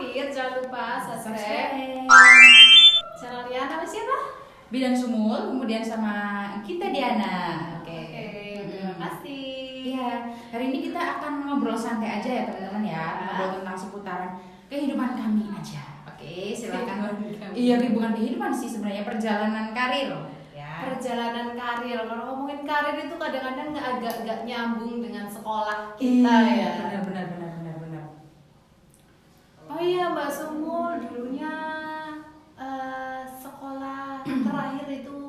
mampir, jangan lupa subscribe channel Diana sama siapa? Bidan Sumul, kemudian sama kita Diana. Oke, terima kasih. Iya, hari ini kita akan ngobrol santai aja ya teman-teman ya, ngobrol tentang seputaran kehidupan kami aja. Oke, silakan. Iya, bukan kehidupan sih sebenarnya, perjalanan karir. Ya. Perjalanan karir. Kalau ngomongin karir itu kadang-kadang agak nyambung dengan sekolah kita ya. Benar. Oh iya, Mbak Sumul dulunya sekolah terakhir itu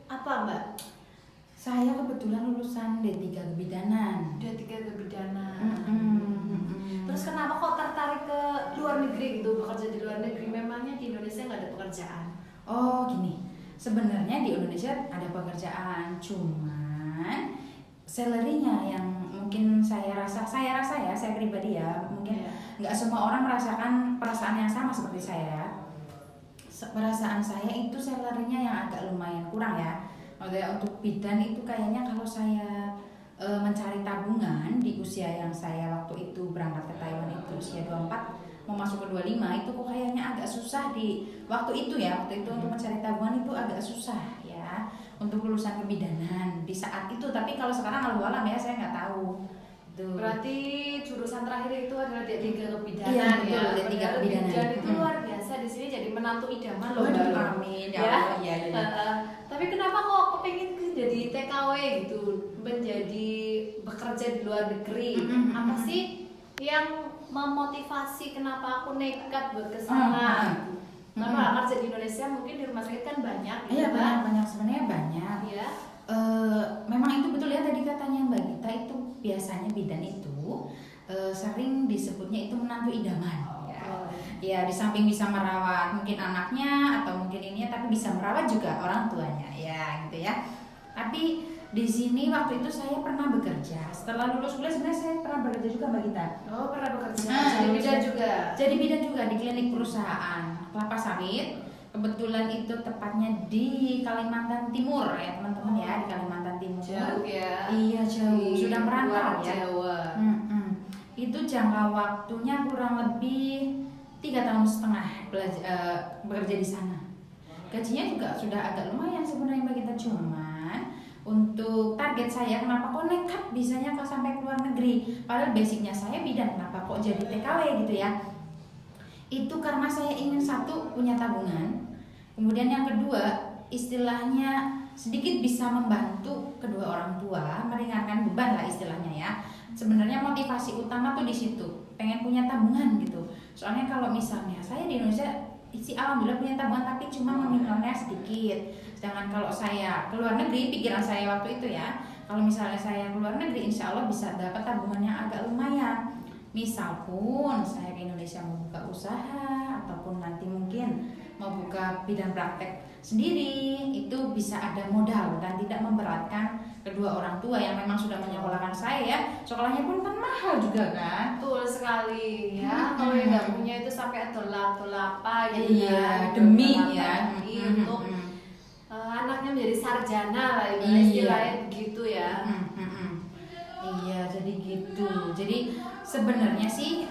apa, Mbak? Saya kebetulan lulusan D3 Kebidanan. D3 Kebidanan. Terus kenapa kok tertarik ke luar negeri gitu, bekerja di luar negeri? Memangnya di Indonesia nggak ada pekerjaan? Oh gini, sebenarnya di Indonesia ada pekerjaan, cuman salary-nya yang mungkin saya rasa ya, saya pribadi ya, mungkin nggak semua orang merasakan perasaan yang sama seperti saya. Perasaan saya itu salary-nya yang agak lumayan kurang ya. Maksudnya untuk bidan itu kayaknya kalau saya mencari tabungan di usia yang saya waktu itu berangkat ke Taiwan itu usia 24 mau masuk ke 25 itu kok kayaknya agak susah di waktu itu ya. Waktu itu untuk mencari tabungan itu agak susah ya untuk lulusan kebidanan di saat itu. Tapi kalau sekarang alam ya saya nggak tahu. Tuh. Berarti jurusan terakhir itu adalah D3 Kebidanan. Iya, betul, ya. D3 Kebidanan. Dan itu luar biasa, di sini jadi menantu idaman loh. Amin ya. Iya. Tapi kenapa kok kepengin jadi TKW gitu, menjadi bekerja di luar negeri? Apa sih yang memotivasi kenapa aku nekat buat kesana? Karena kerja di Indonesia mungkin di rumah sakit kan banyak. Iya banyak sebenarnya banyak. Iya. Memang itu betul ya tadi katanya Mbak Gita, itu biasanya bidan itu sering disebutnya itu menantu idaman ya. Ya di samping bisa merawat mungkin anaknya atau mungkin ininya, tapi bisa merawat juga orang tuanya ya gitu ya. Tapi di sini waktu itu saya pernah bekerja setelah lulus kuliah, sebenarnya saya pernah bekerja juga Mbak Gita. Oh, pernah bekerja. Jadi bidan juga. Jadi bidan juga di klinik perusahaan kelapa sawit. Kebetulan itu tepatnya di Kalimantan Timur ya teman-teman ya, di Kalimantan Timur. Jauh ya. Iya jauh. Sudah merantau ya. Jawa. Itu jangka waktunya kurang lebih 3,5 tahun bekerja di sana. Gajinya juga sudah agak lumayan sebenarnya Mbak Gita, cuman untuk target saya kenapa kok nekat bisanya kok sampai ke luar negeri, padahal basicnya saya bidan, kenapa kok jadi TKW gitu ya. Itu karena saya ingin satu punya tabungan, kemudian yang kedua istilahnya sedikit bisa membantu kedua orang tua, meringankan beban lah istilahnya ya. Sebenarnya motivasi utama tuh di situ, pengen punya tabungan gitu. Soalnya kalau misalnya saya di Indonesia alhamdulillah punya tabungan tapi cuma nominalnya sedikit. Sedangkan kalau saya ke luar negeri, pikiran saya waktu itu ya, kalau misalnya saya ke luar negeri insya Allah bisa dapat tabungan yang agak lumayan. Misal pun saya ke Indonesia mau buka usaha ataupun nanti mungkin mau buka bidang praktek sendiri, itu bisa ada modal dan tidak memberatkan kedua orang tua yang memang sudah menyekolahkan saya ya. Sekolahnya pun kan mahal juga kan. Betul sekali ya. Kalau yang nggak punya itu sampai tolak apa gitu. Iya, demi ya. Untuk anaknya menjadi sarjana lah istilahnya begitu ya. Iya, jadi gitu. Jadi sebenarnya sih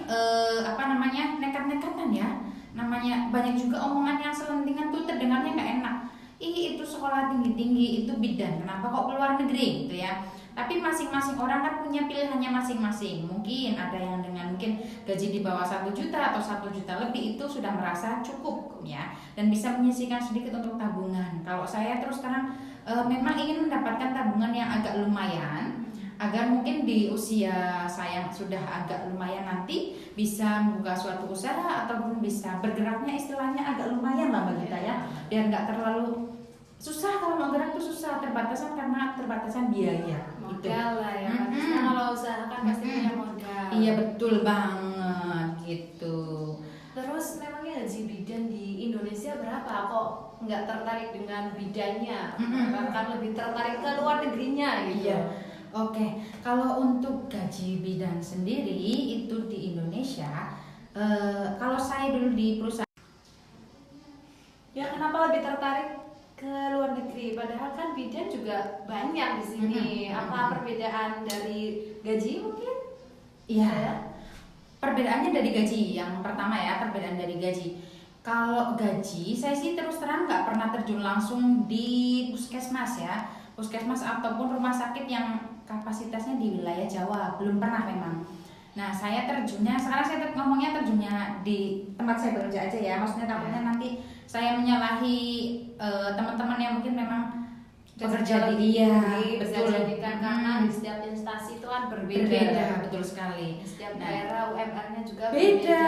nekat-nekatan ya. Namanya banyak juga omongan yang selentingan tuh terdengarnya nggak enak. Itu sekolah tinggi-tinggi itu bidan, kenapa kok keluar negeri gitu ya. Tapi masing-masing orang kan punya pilihannya masing-masing. Mungkin ada yang dengan mungkin gaji di bawah 1 juta atau 1 juta lebih itu sudah merasa cukup ya, dan bisa menyisihkan sedikit untuk tabungan. Kalau saya terus terang memang ingin mendapatkan tabungan yang agak lumayan, agar mungkin di usia saya sudah agak lumayan nanti bisa membuka suatu usaha ataupun bisa bergeraknya istilahnya agak lumayan lah Mbak Gita ya, biar nggak terlalu susah. Kalau mau gerak tuh susah, karena terbatasan biaya modal lah ya. Karena kalau usaha kan pasti punya modal. Iya betul banget gitu. Terus memangnya gaji bidan di Indonesia berapa? Kok nggak tertarik dengan bidannya? Bahkan lebih tertarik ke luar negerinya gitu. Iya. Oke, kalau untuk gaji bidan sendiri itu di Indonesia, kalau saya dulu di perusahaan, ya kenapa lebih tertarik ke luar negeri? Padahal kan bidan juga banyak di sini. Apa perbedaan dari gaji mungkin? Iya. Perbedaannya dari gaji. Yang pertama ya, perbedaan dari gaji. Kalau gaji, saya sih terus terang nggak pernah terjun langsung di puskesmas ya, puskesmas ataupun rumah sakit yang kapasitasnya di wilayah Jawa, belum pernah memang. Nah, saya terjunnya, sekarang saya ngomongnya terjunnya di tempat saya bekerja aja ya, maksudnya takutnya nanti saya menyalahi teman-teman yang mungkin memang bekerja di bisa betul. jadikan karena di setiap instansi itu kan Berbeda, betul sekali. Setiap Nah, daerah UMR-nya juga beda,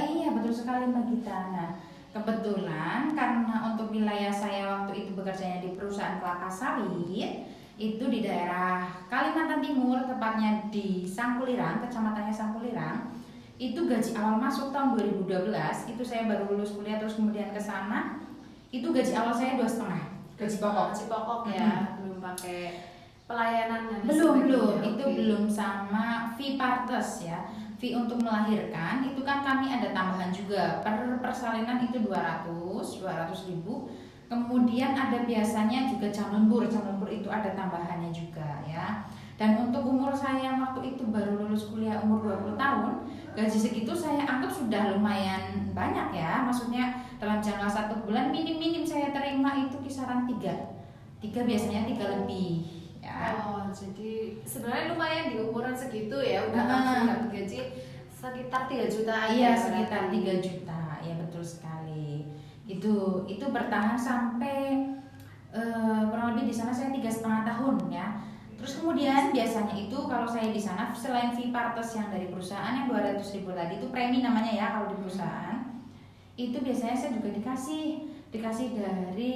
iya betul sekali Mbak Gita. Nah, kebetulan karena untuk wilayah saya waktu itu bekerjanya di perusahaan kelapa sawit, itu di daerah Kalimantan Timur, tepatnya di Sangkulirang, kecamatannya Sangkulirang. Itu gaji awal masuk tahun 2012, itu saya baru lulus kuliah terus kemudian ke sana. Itu gaji awal saya 2,5 gaji pokok. Gaji pokok ya, belum pakai pelayanan dan Belum, sebagainya. itu Oke. belum sama fee partes ya. Fee untuk melahirkan itu kan kami ada tambahan juga. Per persalinan itu 200 ribu. Kemudian ada biasanya juga calon bur itu ada tambahannya juga ya. Dan untuk umur saya waktu itu baru lulus kuliah umur 20 tahun, gaji segitu saya anggap sudah lumayan banyak ya. Maksudnya dalam jangka 1 bulan minim-minim saya terima itu kisaran 3 biasanya 3 lebih ya. Oh, jadi sebenarnya lumayan di umuran segitu ya, udah Heeh. langsung dapat gaji sekitar 3 juta aja. Iya, berarti. sekitar 3 juta, ya betul sekali. Itu bertahan sampai kurang lebih di sana saya 3,5 tahun ya. Terus kemudian biasanya itu kalau saya di sana selain fee partes yang dari perusahaan yang 200 ribu tadi itu premi namanya ya kalau di perusahaan, itu biasanya saya juga dikasih dari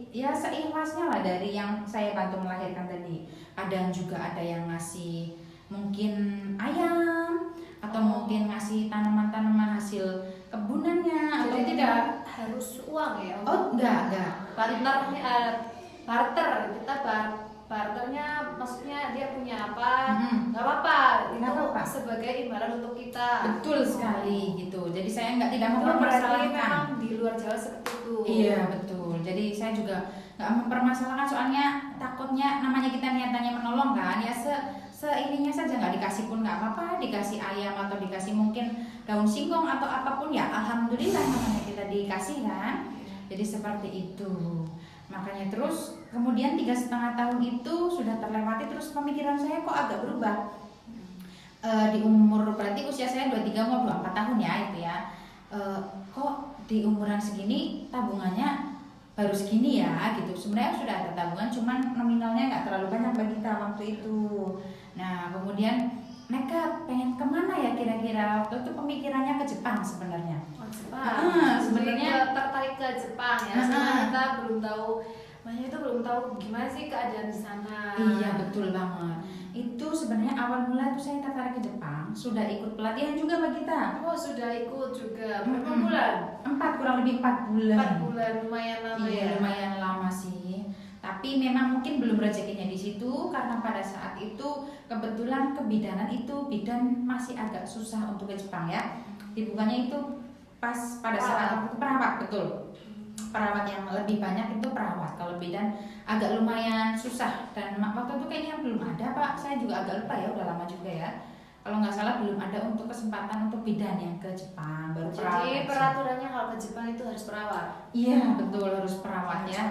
ya seikhlasnya lah dari yang saya bantu melahirkan tadi. Kadang juga ada yang ngasih mungkin ayam atau mungkin ngasih tanaman-tanaman hasil kebunannya. Jadi atau tidak harus uang ya. Oh enggak. Barter kita barternya maksudnya dia punya apa, nggak apa-apa, itu Nggak apa-apa. sebagai imbalan untuk kita. Betul sekali gitu. Jadi saya tidak Itu berarti mempermasalahkan. memang di luar Jawa seperti itu. Iya betul. Jadi saya juga nggak mempermasalahkan soalnya takutnya namanya kita niatannya menolong kan ya seininya saja nggak dikasih pun nggak apa-apa, dikasih ayam atau dikasih mungkin daun singkong atau apapun ya alhamdulillah namanya kita dikasih kan. Jadi seperti itu. Makanya terus kemudian 3,5 tahun itu sudah terlewati terus pemikiran saya kok agak berubah. Di umur berarti usia saya 23 mau 24 tahun ya itu ya. Kok di umuran segini tabungannya baru segini ya gitu. Sebenarnya sudah ada tabungan cuman nominalnya nggak terlalu banyak bagi kita waktu itu. Nah kemudian nekat pengen kemana ya kira-kira waktu itu pemikirannya ke Jepang sebenarnya. Oh, Jepang. Sebenarnya tertarik ke Jepang ya. Sebenarnya kita belum tahu, makanya itu belum tahu gimana sih keadaan di sana. Iya betul banget. Itu sebenarnya awal mula itu saya tertarik ke Jepang, sudah ikut pelatihan juga Mbak Gita. Oh sudah ikut juga berapa bulan? 4 kurang lebih 4 bulan. 4 bulan lumayan lama Iya, ya. lumayan lama sih. Tapi memang mungkin belum rezekinya di situ karena pada saat itu kebetulan kebidanan itu bidan masih agak susah untuk ke Jepang ya. Dibukanya itu pas pada saat itu perawat betul. Perawat yang lebih banyak itu perawat. Kalau bidan agak lumayan susah dan waktu itu kayaknya belum ada Pak. Saya juga agak lupa ya, udah lama juga ya. Kalau nggak salah belum ada untuk kesempatan untuk bidan yang ke Jepang, baru perawat. Jadi aja. peraturannya kalau ke Jepang itu harus perawat. Iya betul harus perawat ya.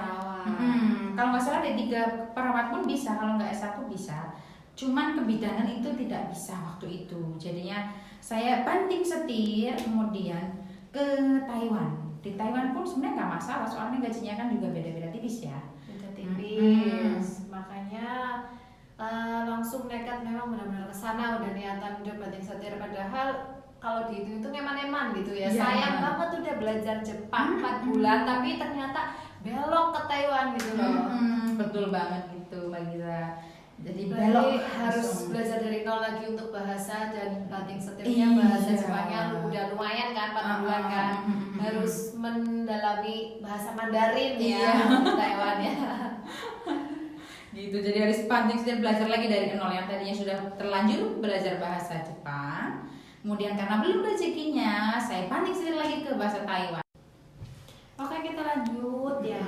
Kalau nggak salah D3 perawat pun bisa, kalau nggak S1 bisa. Cuman kebidanan itu tidak bisa waktu itu. Jadinya saya banting setir kemudian ke Taiwan. Di Taiwan pun sebenarnya nggak masalah, soalnya gajinya kan juga beda-beda tipis ya. Beda tipis. Makanya langsung nekat memang benar-benar ke sana udah niatan udah banting setir padahal kalau di itu ngeman-eman gitu ya. Iya, Sayang benar. banget udah belajar Jepang 4 bulan tapi ternyata belok ke Taiwan gitu loh. Betul banget gitu Mbak Gita. Jadi Berarti belok harus langsung. belajar dari nol lagi untuk bahasa dan banting setirnya Iya. bahasa Jepangnya udah lumayan kan 4 bulan kan. Harus mendalami bahasa Mandarin ya Iya. di Taiwan ya. Gitu, jadi harus banting setir belajar lagi dari nol yang tadinya sudah terlanjur belajar bahasa Jepang. Kemudian karena belum rezekinya, saya banting setir lagi ke bahasa Taiwan. Oke kita lanjut ya.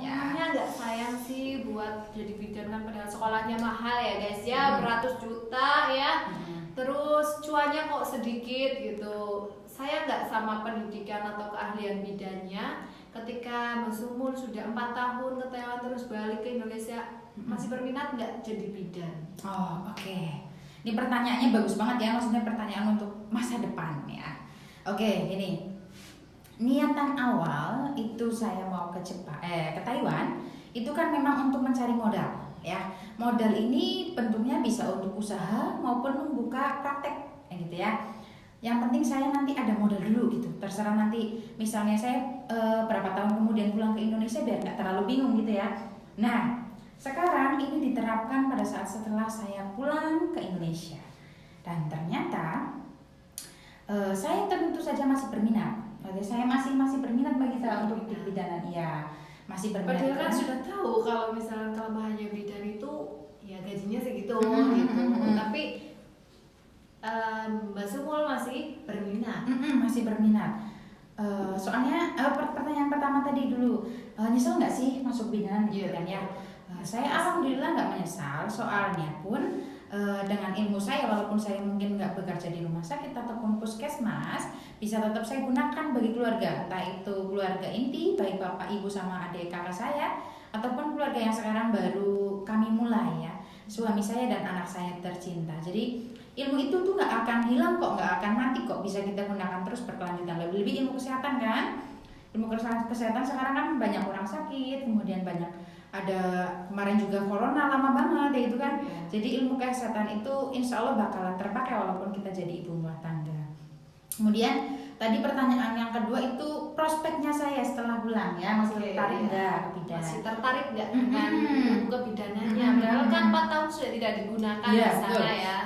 Ya. Emangnya nggak sayang sih buat jadi bidan kan padahal sekolahnya mahal ya guys ya, beratus juta ya. Terus cuannya kok sedikit gitu. Saya nggak sama pendidikan atau keahlian bidangnya. Ketika Mbak Sumul sudah 4 tahun ke Taiwan terus balik ke Indonesia, masih berminat nggak jadi bidan? Oh, oke. Ini pertanyaannya bagus banget ya, maksudnya pertanyaan untuk masa depan ya. Oke, ini niatan awal itu saya mau ke ke Taiwan itu kan memang untuk mencari modal ya. Modal ini bentuknya bisa untuk usaha maupun membuka praktek gitu ya. Yang penting saya nanti ada modal dulu gitu. Terserah nanti misalnya saya berapa tahun kemudian pulang ke Indonesia biar nggak terlalu bingung gitu ya. Nah, sekarang ini diterapkan pada saat setelah saya pulang ke Indonesia. Dan ternyata saya tentu saja masih berminat. Saya masih berminat bagi saya untuk di bidanan, iya masih berminat. Padahal kan sudah tahu kalau misalnya kelemahannya bidan itu ya gajinya segitu gitu. Tapi Mbak Sumul masih berminat. Masih berminat. Soalnya pertanyaan pertama tadi dulu, nyesel nggak sih masuk bidanan gitu kan ya? Saya alhamdulillah nggak menyesal. Soalnya pun dengan ilmu saya, walaupun saya mungkin nggak bekerja di rumah sakit ataupun puskesmas, bisa tetap saya gunakan bagi keluarga, entah itu keluarga inti, baik bapak ibu sama adik kakak saya, ataupun keluarga yang sekarang baru kami mulai ya, suami saya dan anak saya tercinta. Jadi ilmu itu tuh nggak akan hilang kok, nggak akan mati kok, bisa kita gunakan terus berkelanjutan. Lebih ilmu kesehatan kan, ilmu kesehatan sekarang kan banyak orang sakit, kemudian banyak ada kemarin juga corona lama banget ya itu kan. Jadi ilmu kesehatan itu insya Allah bakalan terpakai walaupun kita jadi ibu rumah tangga. Kemudian tadi pertanyaan yang kedua itu prospeknya saya setelah pulang ya, masih tertarik nggak ke bidan? Masih tertarik nggak dengan kebidanannya? Padahal kan 4 tahun sudah tidak digunakan di sana ya.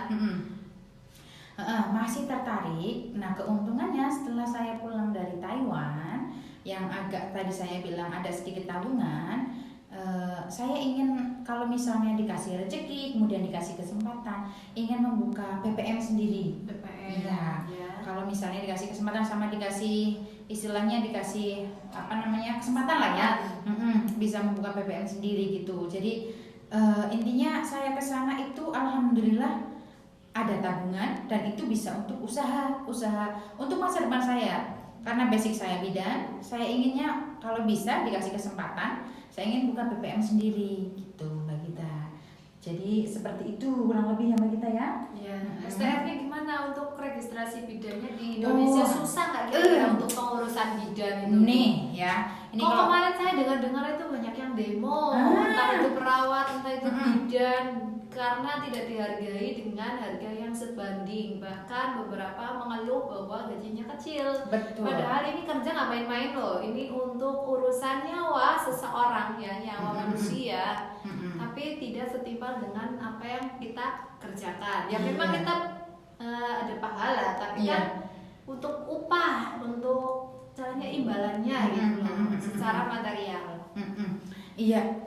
Masih tertarik. Nah, keuntungannya setelah saya pulang dari Taiwan yang agak tadi saya bilang ada sedikit tabungan, saya ingin kalau misalnya dikasih rezeki kemudian dikasih kesempatan ingin membuka PPM sendiri. PPM ya. Kalau misalnya dikasih kesempatan sama dikasih istilahnya dikasih kesempatan lah ya, bisa membuka PPM sendiri gitu. Jadi intinya saya kesana itu alhamdulillah ada tabungan dan itu bisa untuk usaha untuk masa depan saya. Karena basic saya bidan, saya inginnya kalau bisa dikasih kesempatan, saya ingin buka PPM sendiri gitu Mbak Gita. Jadi seperti itu kurang lebih ya Mbak Gita ya. STF-nya gimana untuk registrasi bidannya di Indonesia? Susah nggak kira-kira untuk pengurusan bidan itu? Nih ya. Ini kalau kemarin saya dengar itu banyak yang demo, entah itu perawat, entah itu bidan, karena tidak dihargai dengan harga yang sebanding. Bahkan beberapa mengeluh bahwa gajinya kecil. Betul. Padahal ini kerja nggak main-main loh. Ini untuk urusan nyawa seseorang ya, nyawa manusia. Tapi tidak setimpal dengan apa yang kita kerjakan. Ya memang kita ada pahala, tapi kan untuk upah, untuk caranya imbalannya gitu loh, secara material. Iya.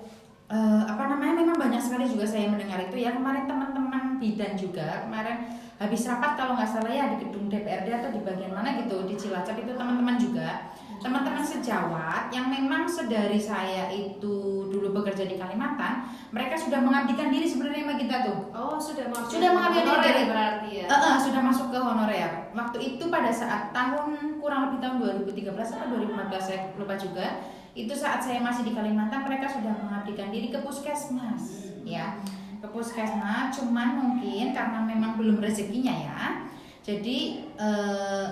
Memang banyak sekali juga saya mendengar itu ya. Kemarin teman-teman bidan juga kemarin habis rapat kalau nggak salah ya di gedung DPRD atau di bagian mana gitu di Cilacap itu teman-teman juga, teman-teman sejawat yang memang sedari saya itu dulu bekerja di Kalimantan, mereka sudah mengabdikan diri sebenarnya sama kita tuh. Oh, sudah mengabdikan diri berarti ya. Sudah masuk ke honorer. Waktu itu pada saat kurang lebih tahun 2013 atau 2014 saya lupa juga. Itu saat saya masih di Kalimantan, mereka sudah mengabdikan diri ke puskesmas ya, ke puskesmas. Cuman mungkin karena memang belum rezekinya ya, jadi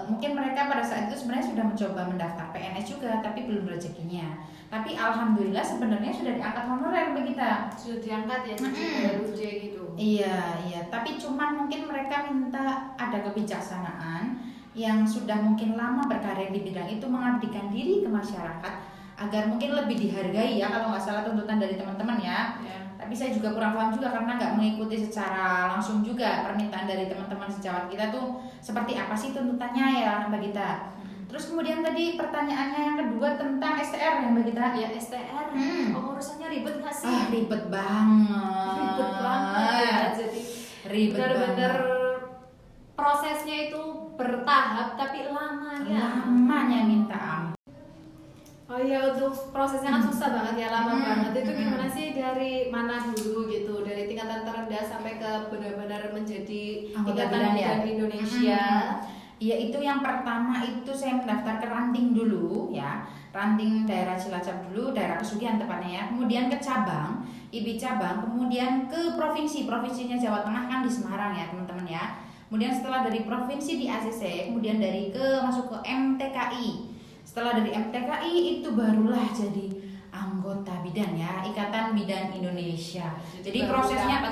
mungkin mereka pada saat itu sebenarnya sudah mencoba mendaftar PNS juga tapi belum rezekinya. Tapi alhamdulillah sebenarnya sudah diangkat honorer begitu. Sudah diangkat ya, baru gitu. Iya, tapi cuman mungkin mereka minta ada kebijaksanaan yang sudah mungkin lama berkarir di bidang itu mengabdikan diri ke masyarakat agar mungkin lebih dihargai ya, kalau nggak salah tuntutan dari teman-teman ya. Tapi saya juga kurang paham juga karena nggak mengikuti secara langsung juga permintaan dari teman-teman sejawat kita tuh seperti apa sih tuntutannya ya Mbak Gita. Terus kemudian tadi pertanyaannya yang kedua tentang STR ya Mbak Gita. Ya STR, pengurusannya ribet nggak sih? Ribet banget. Ribet banget ya, jadi benar-benar prosesnya itu bertahap tapi lamanya minta ampun. Oh iya, untuk prosesnya kan susah banget ya, lama banget. Itu gimana sih, dari mana dulu gitu, dari tingkatan terendah Anda sampai ke benar-benar menjadi Anggota Ikatan Bidan ya? Bidan Indonesia? Iya, itu yang pertama itu saya mendaftar ke ranting dulu ya, ranting daerah Cilacap dulu, daerah Pesugihan tepatnya ya, kemudian ke cabang, IB cabang, kemudian ke provinsinya Jawa Tengah kan di Semarang ya teman-teman ya. Kemudian setelah dari provinsi di ACC, kemudian masuk ke MTKI. Setelah dari MTKI itu barulah jadi anggota bidan ya, Ikatan Bidan Indonesia. Jadi prosesnya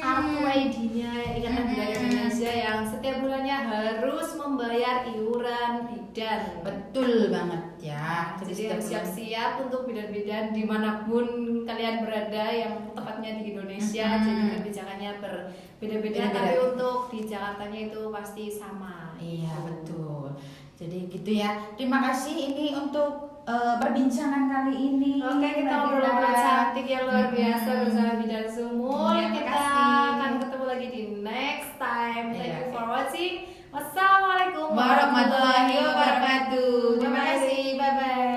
kartu ID-nya Ikatan Bidan Indonesia yang setiap bulannya harus membayar iuran bidan. Betul banget ya. Jadi harus siap-siap untuk bidan-bidan dimanapun kalian berada, yang tepatnya di Indonesia. Jadi kebijakannya berbeda-beda, tapi untuk di Jakartanya itu pasti sama. Iya betul. Jadi gitu ya. Terima kasih ini untuk perbincangan kali ini. Oke, kita ngobrol-ngobrol cantik yang luar biasa bersama Bidan Sumul. Iya, Kita makasih. akan ketemu lagi di next time. Thank Iya, you oke. for watching. Wassalamualaikum Warahmatullahi wabarakatuh. Terima kasih. Bye bye.